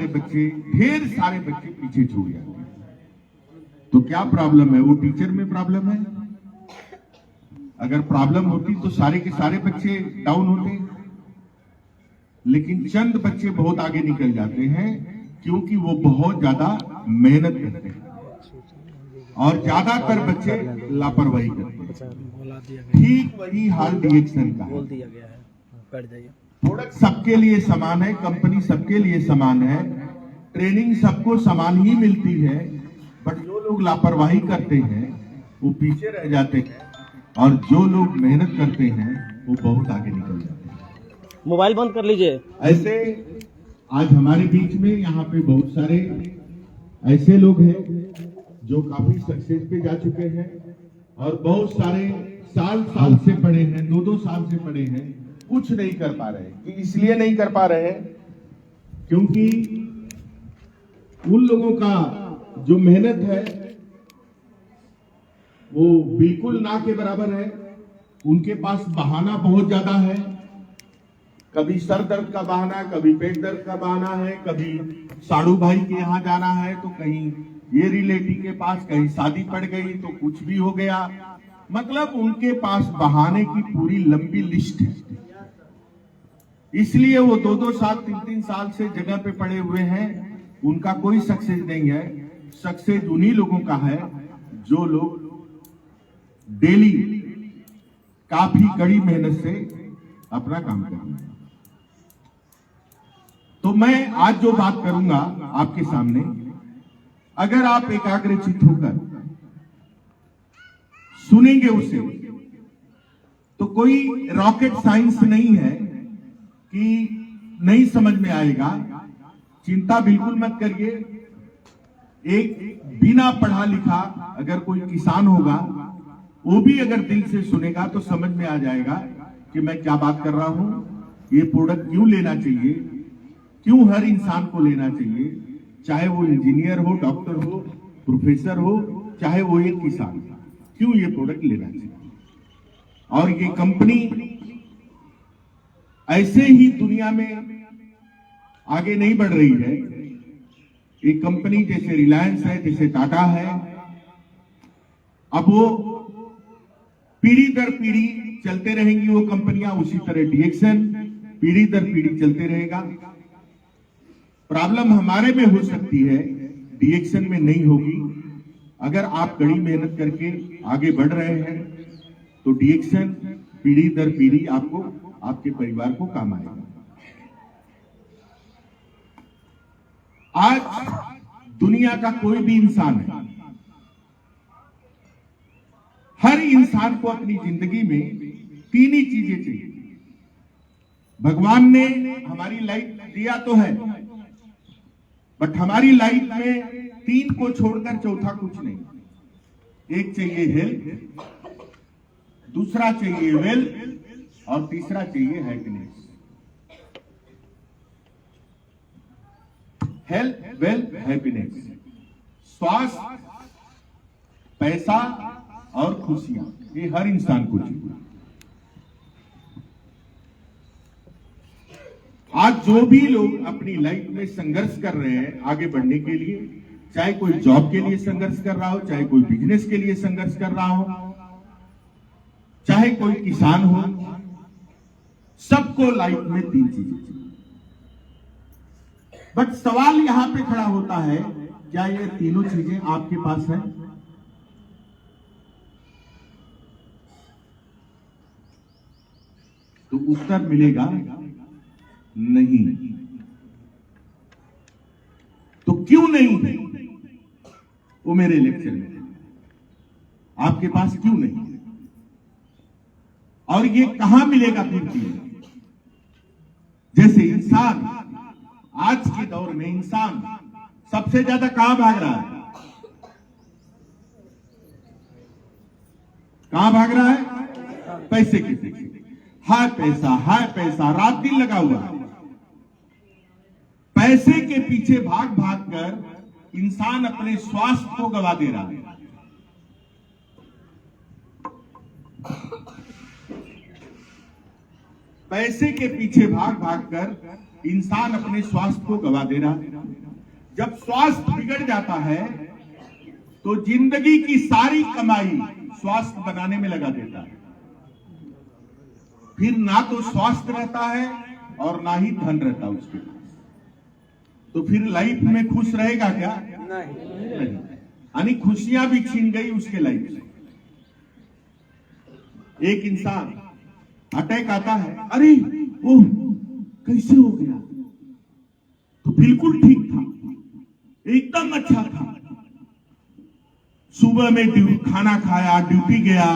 सारे बच्चे पीछे छूट जाते हैं। तो क्या प्रॉब्लम है? वो टीचर में प्रॉब्लम है? अगर प्रॉब्लम होती तो सारे के सारे बच्चे डाउन होते। लेकिन चंद बच्चे बहुत आगे निकल जाते हैं क्योंकि वो बहुत ज्यादा मेहनत करते हैं और ज्यादातर बच्चे लापरवाही करते हैं। ठीक वही हाल डीएक्शन का है। प्रोडक्ट सबके लिए समान है, कंपनी सबके लिए समान है, ट्रेनिंग सबको समान ही मिलती है, बट जो लोग लापरवाही करते हैं वो पीछे रह जाते हैं और जो लोग मेहनत करते हैं वो बहुत आगे निकल जाते हैं। मोबाइल बंद कर लीजिए। ऐसे आज हमारे बीच में यहाँ पे बहुत सारे ऐसे लोग हैं जो काफी सक्सेस पे जा चुके हैं और बहुत सारे साल से पढ़े हैं, 2-2 साल से पढ़े हैं, कुछ नहीं कर पा रहे हैं। इसलिए नहीं कर पा रहे हैं क्योंकि उन लोगों का जो मेहनत है वो बिल्कुल ना के बराबर है। उनके पास बहाना बहुत ज्यादा है, कभी सर दर्द का बहाना, कभी पेट दर्द का बहाना है, कभी साड़ू भाई के यहाँ जाना है तो कहीं ये रिलेटिव के पास, कहीं शादी पड़ गई तो कुछ भी हो गया। मतलब उनके पास बहाने की पूरी लंबी लिस्ट है। इसलिए वो 2-2 साल 3-3 साल से जगह पे पड़े हुए हैं, उनका कोई सक्सेस नहीं है। सक्सेस उन्हीं लोगों का है जो लोग डेली काफी कड़ी मेहनत से अपना काम कर रहे हैं। तो मैं आज जो बात करूंगा आपके सामने, अगर आप एकाग्रचित्त होकर सुनेंगे उसे, तो कोई रॉकेट साइंस नहीं है कि नहीं समझ में आएगा। चिंता बिल्कुल मत करिए। एक बिना पढ़ा लिखा अगर कोई किसान होगा, वो भी अगर दिल से सुनेगा तो समझ में आ जाएगा कि मैं क्या बात कर रहा हूं, ये प्रोडक्ट क्यों लेना चाहिए, क्यों हर इंसान को लेना चाहिए, चाहे वो इंजीनियर हो, डॉक्टर हो, प्रोफेसर हो, चाहे वो एक किसान, क्यों ये प्रोडक्ट लेना चाहिए। और ये कंपनी ऐसे ही दुनिया में आगे नहीं बढ़ रही है। एक कंपनी जैसे रिलायंस है, जैसे टाटा है, अब वो पीढ़ी दर पीढ़ी चलते रहेंगी वो कंपनियां। उसी तरह डीएक्शन पीढ़ी दर पीढ़ी चलते रहेगा। प्रॉब्लम हमारे में हो सकती है, डीएक्शन में नहीं होगी। अगर आप कड़ी मेहनत करके आगे बढ़ रहे हैं तो डीएक्शन पीढ़ी दर पीढ़ी आपको, आपके परिवार को काम आएगा। आज दुनिया का कोई भी इंसान है, हर इंसान को अपनी जिंदगी में 3 ही चीजें चाहिए। भगवान ने हमारी लाइफ दिया तो है, बट हमारी लाइफ में 3 को छोड़कर चौथा कुछ नहीं। एक चाहिए हेल्थ, दूसरा चाहिए वेल्थ और तीसरा चाहिए हैप्पीनेस। हेल्थ, वेल्थ, हैप्पीनेस, स्वास्थ्य, पैसा और खुशियां, ये हर इंसान को चाहिए। आज जो भी लोग अपनी लाइफ में संघर्ष कर रहे हैं आगे बढ़ने के लिए, चाहे कोई जॉब के लिए संघर्ष कर रहा हो, चाहे कोई बिजनेस के लिए संघर्ष कर रहा हो, चाहे कोई किसान हो, सबको लाइफ में 3 चीजें चाहिए। बट सवाल यहां पे खड़ा होता है, क्या ये तीनों चीजें आपके पास है? तो उत्तर मिलेगा नहीं। तो क्यों नहीं है वो मेरे लेक्चर में, आपके पास क्यों नहीं, और ये कहां मिलेगा फिर? जैसे इंसान, आज के दौर में इंसान सबसे ज्यादा कहां भाग रहा है? कहां भाग रहा है? पैसे के पीछे। हाय पैसा, रात दिन लगा हुआ है। पैसे के पीछे भाग भाग कर इंसान अपने स्वास्थ्य को गवा दे रहा है। पैसे के पीछे भाग भाग कर इंसान अपने स्वास्थ्य को गवा दे रहा है। जब स्वास्थ्य बिगड़ जाता है तो जिंदगी की सारी कमाई स्वास्थ्य बनाने में लगा देता है। फिर ना तो स्वास्थ्य रहता है और ना ही धन रहता उसके पास। तो फिर लाइफ में खुश रहेगा क्या? नहीं। यानी खुशियां भी छीन गई उसके लाइफ से। एक इंसान अटैक आता है, अरे ओह कैसे हो गया? तो बिल्कुल ठीक था, एकदम अच्छा था। सुबह में खाना खाया, ड्यूटी गया,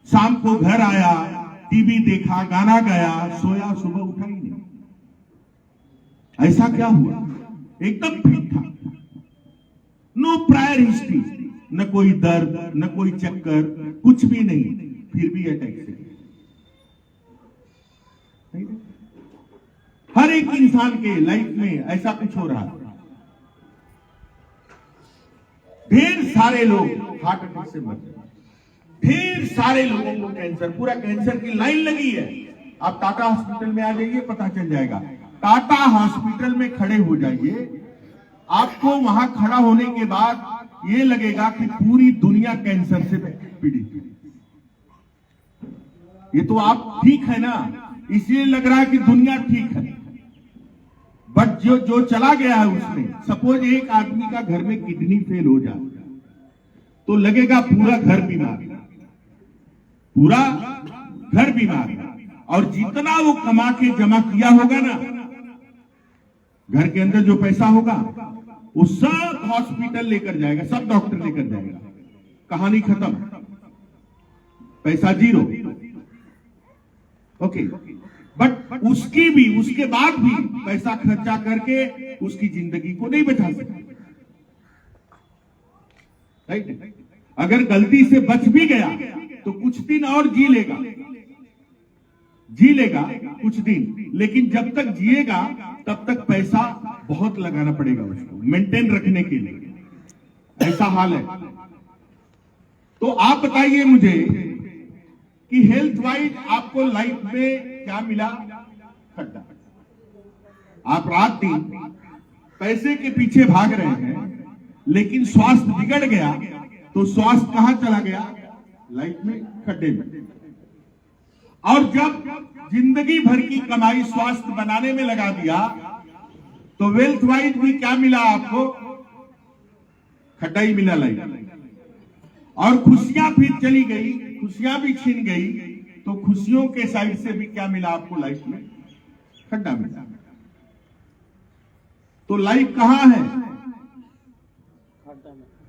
शाम को घर आया, टीवी देखा, गाना गाया, सोया, सुबह उठा ही नहीं। ऐसा क्या हुआ? एकदम ठीक था, नो प्रायर हिस्ट्री, न कोई दर्द, न कोई चक्कर, कुछ भी नहीं, फिर भी अटैक से। हर एक इंसान के लाइफ में ऐसा कुछ हो रहा है। ढेर सारे लोग हार्ट अटैक से मर गए, ढेर सारे लोगों को कैंसर, पूरा कैंसर की लाइन लगी है। आप टाटा हॉस्पिटल में आ जाइए, पता चल जाएगा। टाटा हॉस्पिटल में खड़े हो जाइए, आपको वहां खड़ा होने के बाद ये लगेगा कि पूरी दुनिया कैंसर से पीड़ित है। ये तो आप ठीक है ना, इसलिए लग रहा है कि दुनिया ठीक है, बट जो चला गया है उसमें, सपोज एक आदमी का घर में किडनी फेल हो जाए तो लगेगा पूरा घर बीमार, पूरा घर बीमार। और जितना वो कमा के जमा किया होगा ना, घर के अंदर जो पैसा होगा वो सब हॉस्पिटल लेकर जाएगा, सब डॉक्टर लेकर जाएगा, कहानी खत्म, पैसा जीरो। ओके, बट उसके बाद भी पैसा खर्चा करके उसकी जिंदगी को नहीं बचा सकता, राइट? अगर गलती से बच भी गया तो कुछ दिन और जी लेगा कुछ दिन, लेकिन जब तक जिएगा तब तक पैसा बहुत लगाना पड़ेगा उसको मेंटेन रखने के लिए। ऐसा हाल है। तो आप बताइए मुझे कि हेल्थ वाइज आपको लाइफ में क्या मिला? खड्डा। आप रात दिन पैसे के पीछे भाग रहे हैं, लेकिन स्वास्थ्य बिगड़ गया तो स्वास्थ्य कहां चला गया? लाइफ में खड्डे में। और जब जिंदगी भर की कमाई स्वास्थ्य बनाने में लगा दिया तो वेल्थ वाइज भी क्या मिला आपको? खड्डा ही मिला लाइफ। और खुशियां फिर चली गई, खुशियां भी छीन गई, तो खुशियों के साइड से भी क्या मिला आपको लाइफ में? खड्डा मिला। तो लाइफ कहां है?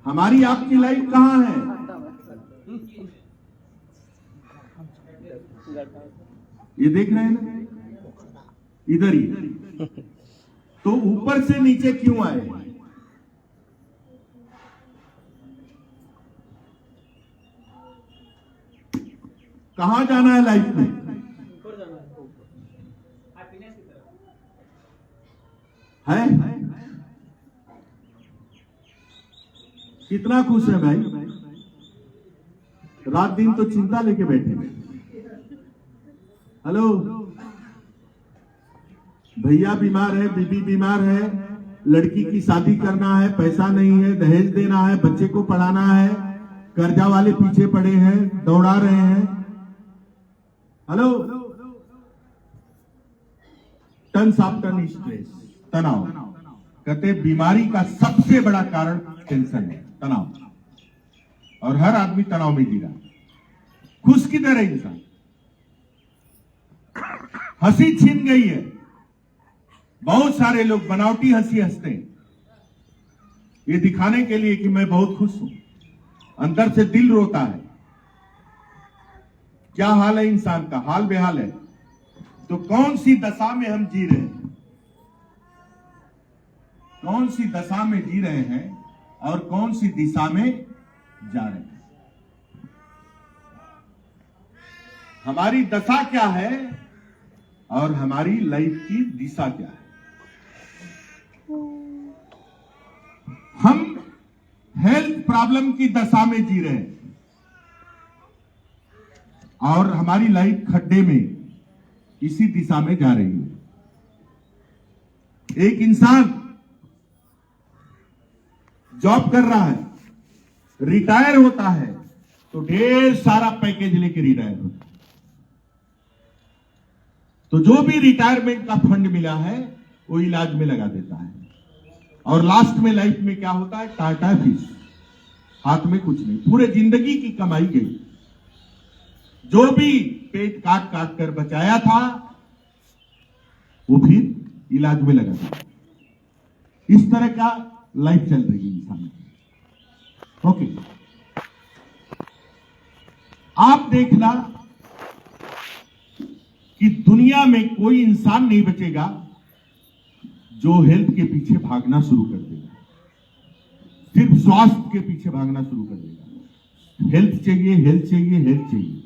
हमारी आपकी लाइफ कहां है? ये देख रहे हैं ना, इधर ही। तो ऊपर से नीचे क्यों आए? कहां जाना है लाइफ में? है? कितना खुश है भाई? रात दिन तो चिंता लेके बैठे। हेलो, भैया बीमार है, बीबी बीमार है, लड़की की शादी करना है, पैसा नहीं है, दहेज देना है, बच्चे को पढ़ाना है, कर्जा वाले पीछे पड़े हैं, दौड़ा रहे हैं। Hello, tons of ton stress, तनाव। कहते बीमारी का सबसे बड़ा कारण टेंशन है, तनाव। और हर आदमी तनाव में जी रहा है। खुश किधर है इंसान? हंसी छीन गई है। बहुत सारे लोग बनावटी हंसी हंसते हैं, ये दिखाने के लिए कि मैं बहुत खुश हूं, अंदर से दिल रोता है। क्या हाल है इंसान का? हाल बेहाल है। तो कौन सी दशा में हम जी रहे हैं? कौन सी दशा में जी रहे हैं और कौन सी दिशा में जा रहे हैं? हमारी दशा क्या है और हमारी लाइफ की दिशा क्या है? हम हेल्थ प्रॉब्लम की दशा में जी रहे हैं और हमारी लाइफ खड्डे में इसी दिशा में जा रही है। एक इंसान जॉब कर रहा है, रिटायर होता है तो ढेर सारा पैकेज लेके रिटायर होता है। तो जो भी रिटायरमेंट का फंड मिला है वो इलाज में लगा देता है, और लास्ट में लाइफ में क्या होता है, टाटा फीस, हाथ में कुछ नहीं, पूरे जिंदगी की कमाई गई। जो भी पेट काट काट कर बचाया था वो फिर इलाज में लगा दिया। इस तरह का लाइफ चल रही है इंसान की। ओके, आप देखना कि दुनिया में कोई इंसान नहीं बचेगा जो हेल्थ के पीछे भागना शुरू कर देगा, सिर्फ स्वास्थ्य के पीछे भागना शुरू कर देगा। हेल्थ चाहिए, हेल्थ चाहिए, हेल्थ चाहिए।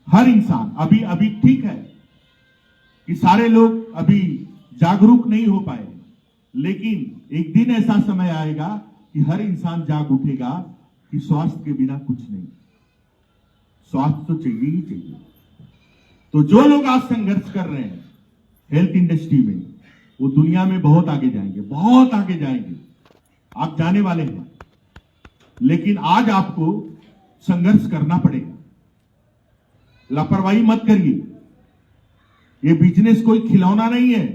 हर इंसान अभी ठीक है कि सारे लोग अभी जागरूक नहीं हो पाए, लेकिन एक दिन ऐसा समय आएगा कि हर इंसान जाग उठेगा कि स्वास्थ्य के बिना कुछ नहीं, स्वास्थ्य तो चाहिए ही चाहिए। तो जो लोग आज संघर्ष कर रहे हैं हेल्थ इंडस्ट्री में, वो दुनिया में बहुत आगे जाएंगे, बहुत आगे जाएंगे। आप जाने वाले हैं, लेकिन आज आपको संघर्ष करना पड़ेगा। लापरवाही मत करिए। ये बिजनेस कोई खिलौना नहीं है।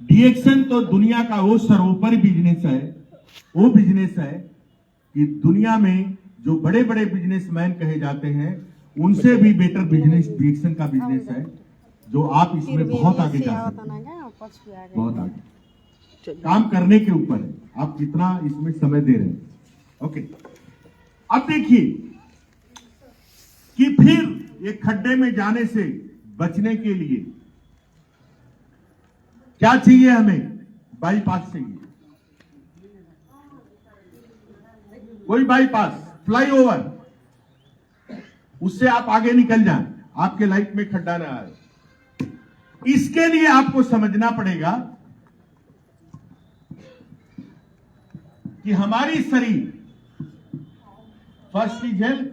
डीएक्सन तो दुनिया का वो सर्वोपरि बिजनेस है, वो बिजनेस है कि दुनिया में जो बड़े बड़े बिजनेसमैन कहे जाते हैं उनसे भी बेटर बिजनेस डीएक्सन का बिजनेस है, जो आप इसमें बहुत आगे जा सकते हैं, बहुत आगे। काम करने के ऊपर है, आप कितना इसमें समय दे रहे हैं। ओके, अब देखिए कि फिर ये खड्डे में जाने से बचने के लिए क्या चाहिए हमें, बाईपास चाहिए। कोई बाईपास, फ्लाईओवर, उससे आप आगे निकल जाएं, आपके लाइफ में खड्डा ना आए। इसके लिए आपको समझना पड़ेगा कि हमारी शरीर, फर्स्ट इज हेल्थ,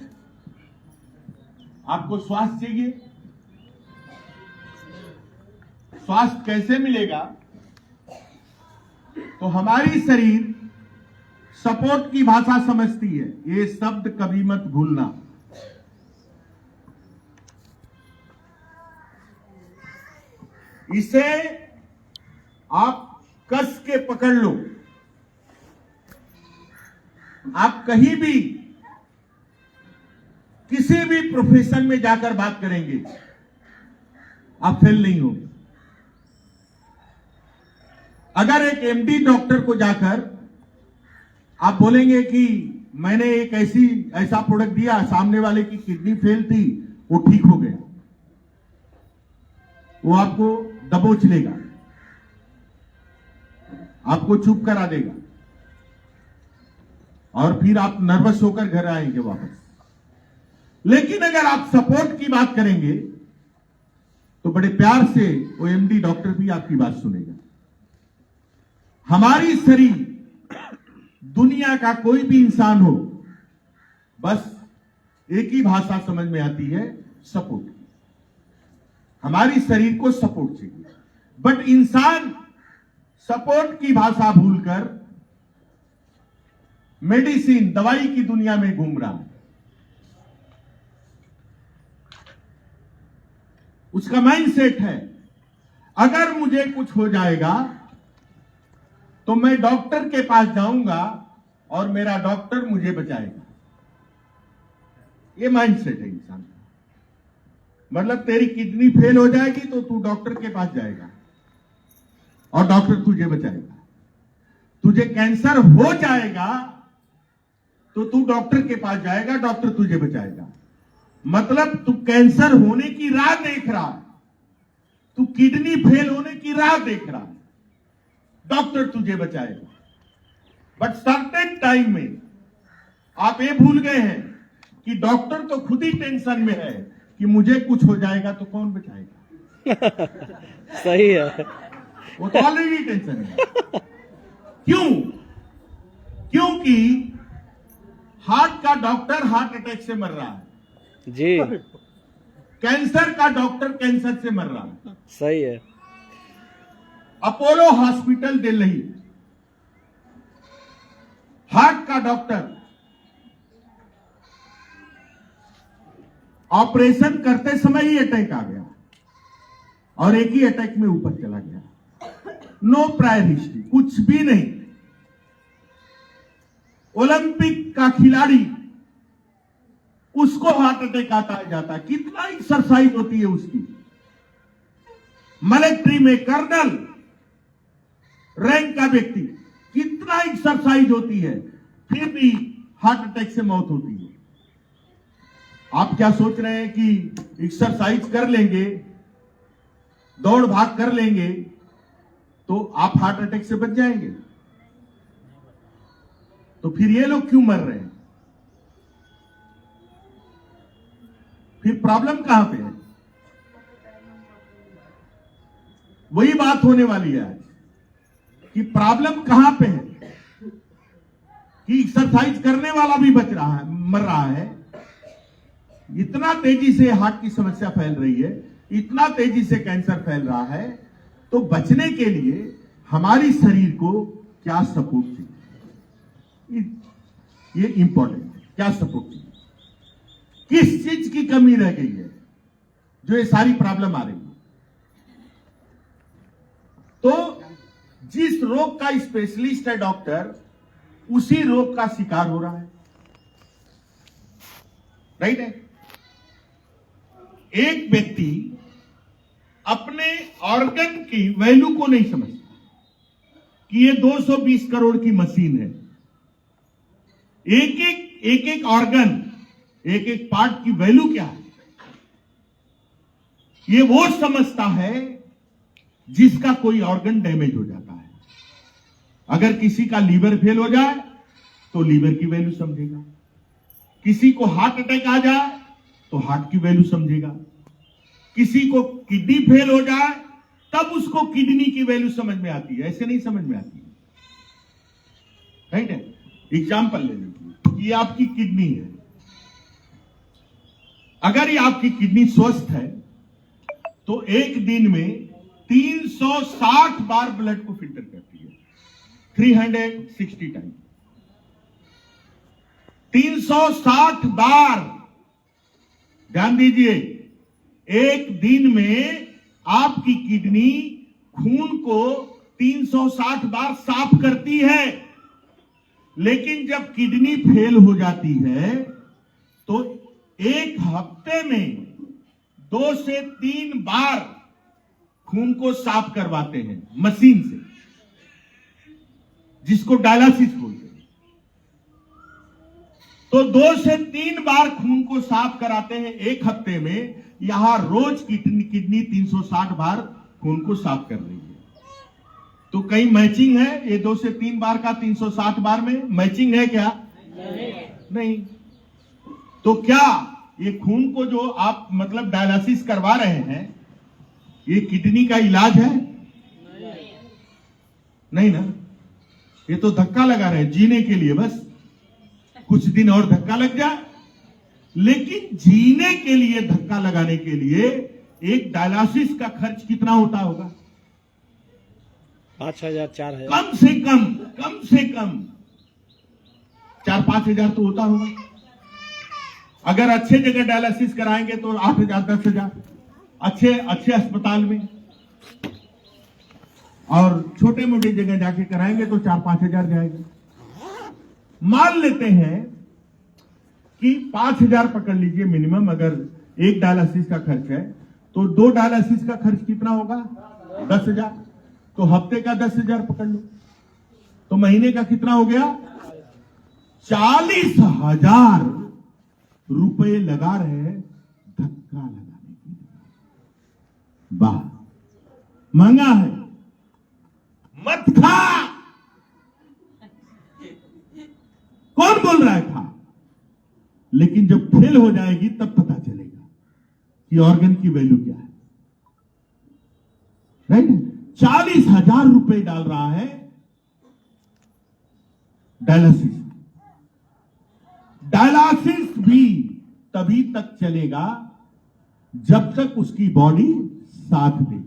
आपको स्वास्थ्य चाहिए। स्वास्थ्य कैसे मिलेगा, तो हमारी शरीर सपोर्ट की भाषा समझती है। ये शब्द कभी मत भूलना। इसे आप कस के पकड़ लो। आप कहीं भी किसी भी प्रोफेशन में जाकर बात करेंगे, आप फेल नहीं होंगे। अगर एक एमडी डॉक्टर को जाकर आप बोलेंगे कि मैंने एक ऐसा प्रोडक्ट दिया, सामने वाले की किडनी फेल थी, वो ठीक हो गया, वो आपको दबोच लेगा, आपको चुप करा देगा, और फिर आप नर्वस होकर घर आएंगे वापस। लेकिन अगर आप सपोर्ट की बात करेंगे तो बड़े प्यार से वो एमडी डॉक्टर भी आपकी बात सुनेगा। हमारी शरीर, दुनिया का कोई भी इंसान हो, बस एक ही भाषा समझ में आती है, सपोर्ट। हमारी शरीर को सपोर्ट चाहिए, बट इंसान सपोर्ट की भाषा भूलकर मेडिसिन, दवाई की दुनिया में घूम रहा है। उसका माइंडसेट है अगर मुझे कुछ हो जाएगा तो मैं डॉक्टर के पास जाऊंगा और मेरा डॉक्टर मुझे बचाएगा। ये माइंडसेट है इंसान का। मतलब तेरी किडनी फेल हो जाएगी तो तू डॉक्टर के पास जाएगा और डॉक्टर तुझे बचाएगा। तुझे कैंसर हो जाएगा तो तू डॉक्टर के पास जाएगा, डॉक्टर तुझे बचाएगा। मतलब तू कैंसर होने की राह देख रहा है, तू किडनी फेल होने की राह देख रहा है, डॉक्टर तुझे बचाएगा। बट सर्टेन टाइम में आप ये भूल गए हैं कि डॉक्टर तो खुद ही टेंशन में है कि मुझे कुछ हो जाएगा तो कौन बचाएगा। सही है, वो तो ऑलरेडी टेंशन में है। क्यों? क्योंकि हार्ट का डॉक्टर हार्ट अटैक से मर रहा है जी, कैंसर का डॉक्टर कैंसर से मर रहा है। सही है। अपोलो हॉस्पिटल दिल्ली हार्ट का डॉक्टर ऑपरेशन करते समय ही अटैक आ गया और एक ही अटैक में ऊपर चला गया। नो प्रायर हिस्ट्री, कुछ भी नहीं। ओलंपिक का खिलाड़ी, उसको हार्ट अटैक आता है जाता है, कितना एक्सरसाइज होती है उसकी। मिलिट्री में कर्नल रैंक का व्यक्ति, कितना एक्सरसाइज होती है, फिर भी हार्ट अटैक से मौत होती है। आप क्या सोच रहे हैं कि एक्सरसाइज कर लेंगे, दौड़ भाग कर लेंगे तो आप हार्ट अटैक से बच जाएंगे? तो फिर ये लोग क्यों मर रहे हैं? फिर प्रॉब्लम कहां पे है? वही बात होने वाली है आज कि प्रॉब्लम कहां पे है कि एक्सरसाइज करने वाला भी बच रहा है, मर रहा है। इतना तेजी से हार्ट की समस्या फैल रही है, इतना तेजी से कैंसर फैल रहा है, तो बचने के लिए हमारी शरीर को क्या सपोर्ट चाहिए, ये इंपॉर्टेंट है। क्या सपोर्ट चाहिए, किस चीज की कमी रह गई है जो ये सारी प्रॉब्लम आ रही है? तो जिस रोग का स्पेशलिस्ट है डॉक्टर, उसी रोग का शिकार हो रहा है। राइट है? एक व्यक्ति अपने ऑर्गन की वैल्यू को नहीं समझता कि ये 220 करोड़ की मशीन है। एक एक ऑर्गन, एक एक पार्ट की वैल्यू क्या है, ये वो समझता है जिसका कोई ऑर्गन डैमेज हो जाता है। अगर किसी का लीवर फेल हो जाए तो लीवर की वैल्यू समझेगा, किसी को हार्ट अटैक आ जाए तो हार्ट की वैल्यू समझेगा, किसी को किडनी फेल हो जाए तब उसको किडनी की वैल्यू समझ में आती है, ऐसे नहीं समझ में आती है। राइट है? एग्जाम्पल ले लीजिए, ये आपकी किडनी है। अगर ये आपकी किडनी स्वस्थ है तो एक दिन में 360 बार ब्लड को फिल्टर करती है, 360 टाइम, 360 बार। ध्यान दीजिए, एक दिन में आपकी किडनी खून को 360 बार साफ करती है, लेकिन जब किडनी फेल हो जाती है तो एक हफ्ते में 2 से 3 बार खून को साफ करवाते हैं मशीन से, जिसको डायलिसिस बोलते हैं। तो 2 से 3 बार खून को साफ कराते हैं एक हफ्ते में। यहां रोज किडनी 360 बार खून को साफ कर रही है। तो कहीं मैचिंग है ये 2 से 3 बार का 360 बार में? मैचिंग है क्या? नहीं। तो क्या ये खून को जो आप मतलब डायलिसिस करवा रहे हैं, ये किडनी का इलाज है? नहीं ना। ये तो धक्का लगा रहे हैं जीने के लिए, बस कुछ दिन और धक्का लग जाए। लेकिन जीने के लिए, धक्का लगाने के लिए एक डायलिसिस का खर्च कितना होता होगा? 5,000 4,000 कम से कम 4-5 हजार तो होता होगा। अगर अच्छे जगह डायलिसिस कराएंगे तो 8,000 10,000 अच्छे अस्पताल में, और छोटे मोटे जगह जाके कराएंगे तो 4-5 हजार जाएगा। मान लेते हैं कि 5,000 पकड़ लीजिए मिनिमम। अगर एक डायलिसिस का खर्च है तो 2 डायलिसिस का खर्च कितना होगा? 10,000। तो हफ्ते का 10,000 पकड़ लो, तो महीने का कितना हो गया? 40,000 रुपए लगा रहे हैं धक्का लगाने के लिए। वाह, महंगा है, मत खा। कौन बोल रहा है खा? लेकिन जब फेल हो जाएगी तब पता चलेगा कि ऑर्गन की वैल्यू क्या है। राइट? 40,000 रुपए डाल रहा है डायलिसिस। डायलिसिस भी तभी तक चलेगा जब तक उसकी बॉडी साथ दे।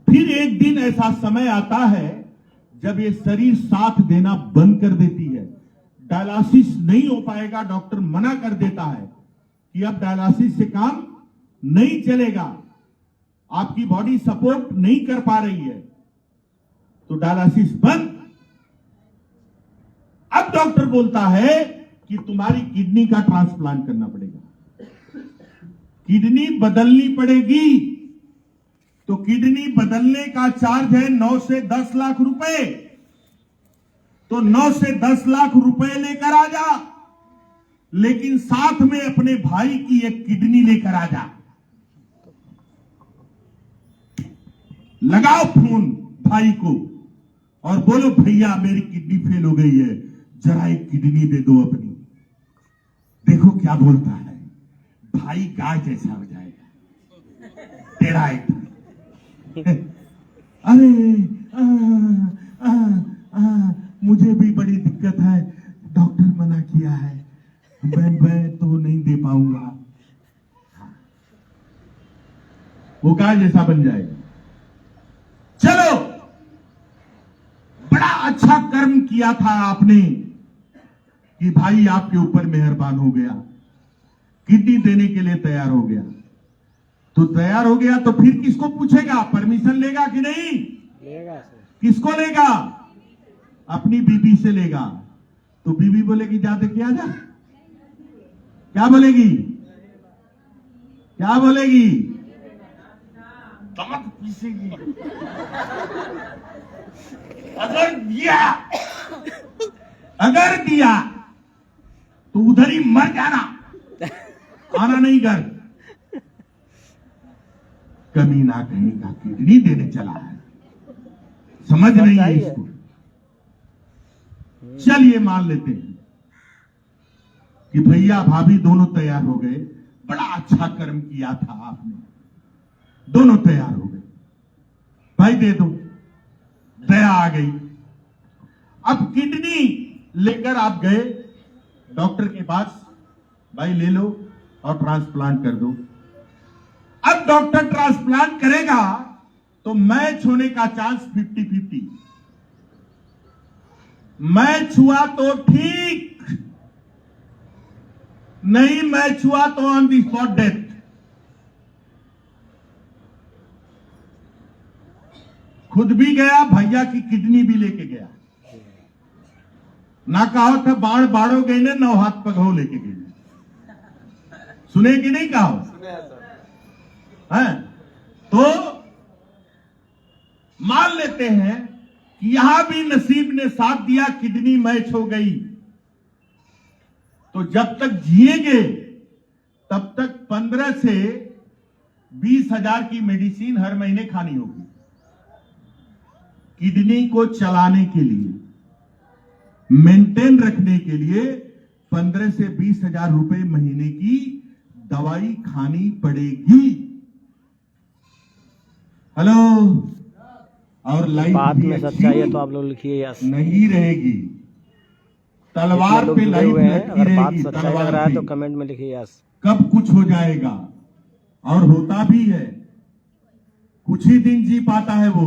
फिर एक दिन ऐसा समय आता है जब ये शरीर साथ देना बंद कर देती है, डायलिसिस नहीं हो पाएगा, डॉक्टर मना कर देता है कि अब डायलिसिस से काम नहीं चलेगा, आपकी बॉडी सपोर्ट नहीं कर पा रही है, तो डायलिसिस बंद। अब डॉक्टर बोलता है कि तुम्हारी किडनी का ट्रांसप्लांट करना पड़ेगा, किडनी बदलनी पड़ेगी। तो किडनी बदलने का चार्ज है 9 से 10 लाख रुपए। तो 9 से 10 लाख रुपए लेकर आ जा, लेकिन साथ में अपने भाई की एक किडनी लेकर आ जा। लगाओ फोन भाई को और बोलो भैया मेरी किडनी फेल हो गई है, जरा एक किडनी दे दो अपनी। देखो क्या बोलता है, भाई गाय जैसा हो जाएगा तेरा एक। अरे मुझे भी बड़ी दिक्कत है, डॉक्टर मना किया है, मैं तो नहीं दे पाऊंगा। वो गाय जैसा बन जाएगा। चलो, बड़ा अच्छा कर्म किया था आपने कि भाई आपके ऊपर मेहरबान हो गया, किडनी देने के लिए तैयार हो गया। तो तैयार हो गया तो फिर किसको पूछेगा, परमिशन लेगा कि नहीं लेगा सर। किसको लेगा, अपनी बीबी से लेगा। तो बीबी बोलेगी जा दे के आ जा, क्या बोलेगी, क्या बोलेगी, दांत पीसेगी। अगर दिया तो उधर ही मर जाना, आना नहीं घर। कमीना कहीं का किडनी देने चला है, समझ नहीं है इसको। चलिए मान लेते हैं कि भैया भाभी दोनों तैयार हो गए, बड़ा अच्छा कर्म किया था आपने, दोनों तैयार हो गए, भाई दे दो, दया आ गई। अब किडनी लेकर आप गए डॉक्टर के पास, भाई ले लो और ट्रांसप्लांट कर दो। अब डॉक्टर ट्रांसप्लांट करेगा तो मैच होने का चांस 50-50। मैच हुआ तो ठीक, नहीं मैच हुआ तो ऑन दी स्पॉट डेथ। खुद भी गया, भैया की किडनी भी लेके गया। ना कहो था बाढ़ बाढ़ो गए ने, 9 हाथ पगहो लेके गए। सुने कि नहीं कहो, है? तो मान लेते हैं कि यहां भी नसीब ने साथ दिया, किडनी मैच हो गई। तो जब तक जिएंगे तब तक 15 से 20 हजार की मेडिसिन हर महीने खानी होगी, किडनी को चलाने के लिए, मेंटेन रखने के लिए 15 से 20 हजार रुपए महीने की दवाई खानी पड़ेगी। हेलो, और लाइफ बात भी में अच्छी सच्चाई है तो आप लोग लिखिए यस। नहीं रहेगी, तलवार लोग पे जुड़े लाइफ हुए हैं, लटकी अगर बात रहेगी, सच्चाई लग तलवार रहा है पे तो कमेंट में लिखिए यस। कब कुछ हो जाएगा, और होता भी है, कुछ ही दिन जी पाता है वो।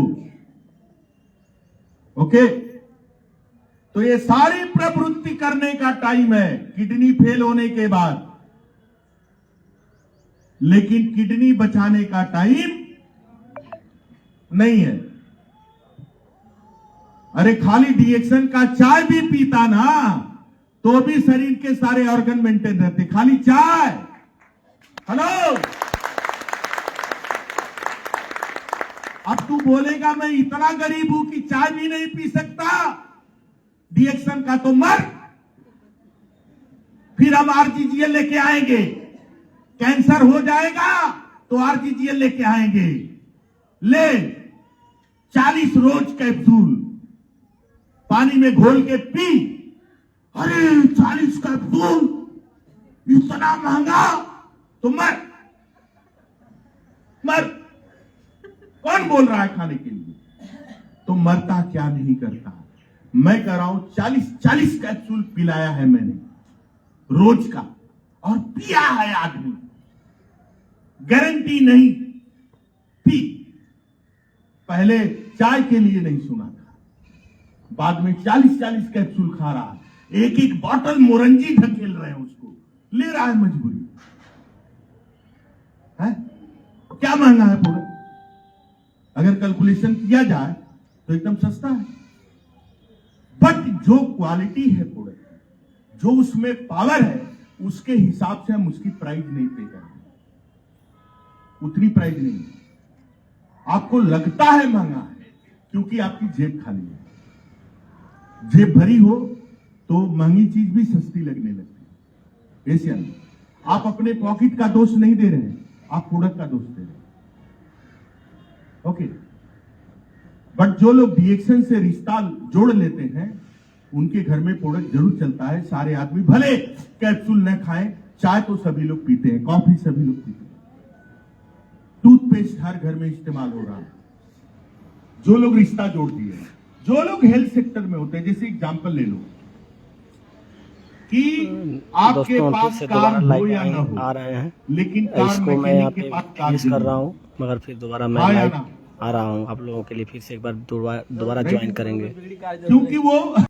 ओके, तो ये सारी प्रवृत्ति करने का टाइम है किडनी फेल होने के बाद, लेकिन किडनी बचाने का टाइम नहीं है। अरे खाली डिएक्शन का चाय भी पीता ना तो भी शरीर के सारे ऑर्गन मेंटेन रहते, खाली चाय। हेलो, अब तू बोलेगा मैं इतना गरीब हूं कि चाय भी नहीं पी सकता, डिएक्शन का तो मर। फिर हम आरजीजीएल लेके आएंगे, कैंसर हो जाएगा तो आरजीजीएल लेके आएंगे। ले 40 रोज कैप्सूल पानी में घोल के पी। अरे 40 कैप्सूल इतना महंगा, तो मर मर। कौन बोल रहा है खाने के लिए, तो मरता क्या नहीं करता। मैं कह रहा हूं 40 कैप्सूल पिलाया है मैंने रोज का, और पिया है आदमी, गारंटी नहीं पी। पहले चाय के लिए नहीं सुना था, बाद में 40-40 कैप्सूल खा रहा है, एक एक बॉटल मोरंजी ढकेल रहे हैं उसको, ले रहा है मजबूरी है। क्या महंगा है प्रोडक्ट? अगर कैलकुलेशन किया जाए तो एकदम सस्ता है, बट जो क्वालिटी है प्रोडक्ट, जो उसमें पावर है, उसके हिसाब से हम उसकी प्राइस नहीं पे कर रहे, उतनी प्राइस नहीं। आपको लगता है महंगा है क्योंकि आपकी जेब खाली है। जेब भरी हो तो महंगी चीज भी सस्ती लगने लगती है। एशियन, आप अपने पॉकेट का दोष नहीं दे रहे हैं, आप प्रोडक्ट का दोष दे रहे हैं। ओके, बट जो लोग डीएक्शन से रिश्ता जोड़ लेते हैं, उनके घर में प्रोडक्ट जरूर चलता है। सारे आदमी भले कैप्सूल न खाएं, चाय तो सभी लोग पीते हैं, कॉफी सभी लोग पीते हैं, टूथपेस्ट हर घर में इस्तेमाल हो रहा है। जो लोग रिश्ता जोड़ दिए, जो लोग हेल्थ सेक्टर में होते हैं, जैसे एग्जांपल ले लो कि आपके दोस्तों, पास फिर से कार दोबारा हो या लाइव ना हो, आ रहे हैं। लेकिन कार इसको मैं यहाँ मैकेनिक के पे पास कार मिस कर रहा हूँ, मगर फिर दोबारा मैं हाँ या लाइव ना? आ रहा हूँ आप लोगों के लिए। फिर से एक बार दोबारा ज्वाइन करेंगे। क्योंकि वो